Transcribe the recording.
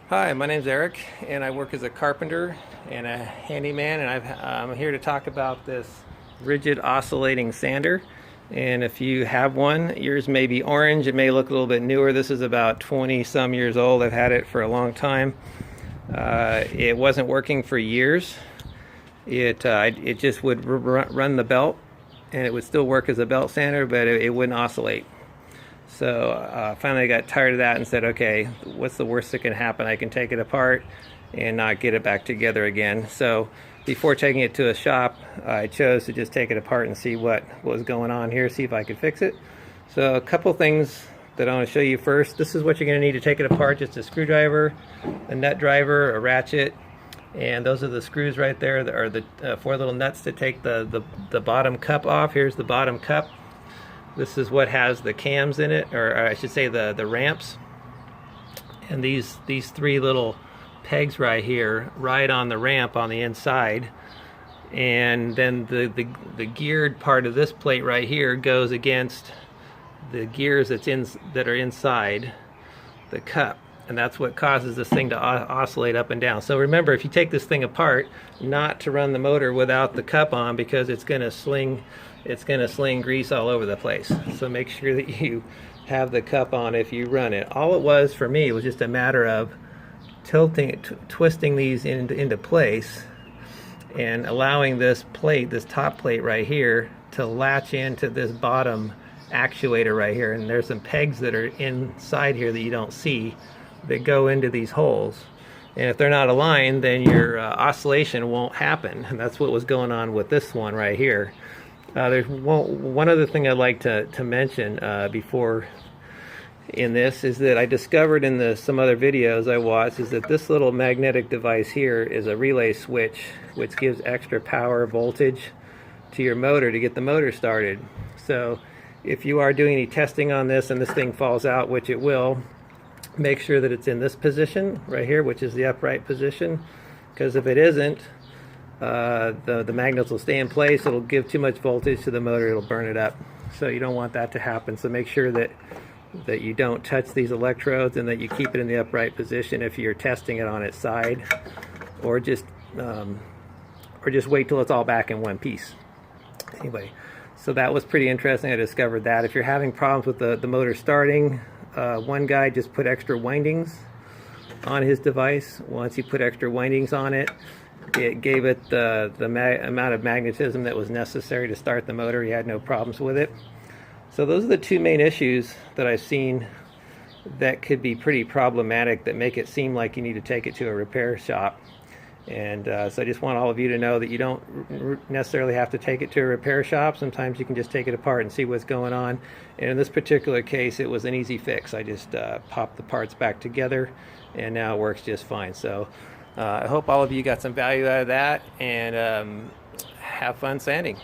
Hi, my name's Eric, and I work as a carpenter and a handyman, and I'm here to talk about this rigid oscillating sander. And if you have one, yours may be orange, it may look a little bit newer. This is about 20 some years old. I've had it for a long time. It wasn't working for years. It just would run the belt, and it would still work as a belt sander, but it wouldn't oscillate. So finally I got tired of that and said, okay, what's the worst that can happen? I can take it apart and not get it back together again. So before taking it to a shop, I chose to just take it apart and see what was going on here, see if I could fix it. So a couple things that I want to show you first. This is what you're going to need to take it apart: just a screwdriver, a nut driver, a ratchet, and those are the screws right there, that are the 4 little nuts to take the bottom cup off. Here's the bottom cup. This is what has the cams in it, or I should say the ramps. And these 3 little pegs right here ride on the ramp on the inside. And then the geared part of this plate right here goes against the gears that are inside the cup. And that's what causes this thing to oscillate up and down. So remember, if you take this thing apart, not to run the motor without the cup on, because it's going to sling grease all over the place. So make sure that you have the cup on if you run it. All it was for me was just a matter of twisting these into place and allowing this plate, this top plate right here, to latch into this bottom actuator right here. And there's some pegs that are inside here that you don't see that go into these holes. And if they're not aligned, then your oscillation won't happen. And that's what was going on with this one right here. There's one other thing I'd like to mention before in this is that I discovered in some other videos I watched is that this little magnetic device here is a relay switch, which gives extra power voltage to your motor to get the motor started. So if you are doing any testing on this and this thing falls out, which it will, make sure that it's in this position right here, which is the upright position, because if it isn't, the magnets will stay in place. It'll give too much voltage to the motor, it'll burn it up. So you don't want that to happen. So make sure that you don't touch these electrodes and that you keep it in the upright position if you're testing it on its side, or just wait till it's all back in one piece. Anyway, so that was pretty interesting. I discovered that. If you're having problems with the motor starting, one guy just put extra windings on his device. Once he put extra windings on it, it gave it the amount of magnetism that was necessary to start the motor. He had no problems with it. So those are the 2 main issues that I've seen that could be pretty problematic, that make it seem like you need to take it to a repair shop. And so I just want all of you to know that you don't necessarily have to take it to a repair shop. Sometimes you can just take it apart and see what's going on. And in this particular case, it was an easy fix. I just popped the parts back together, and now it works just fine. So I hope all of you got some value out of that, and have fun sanding.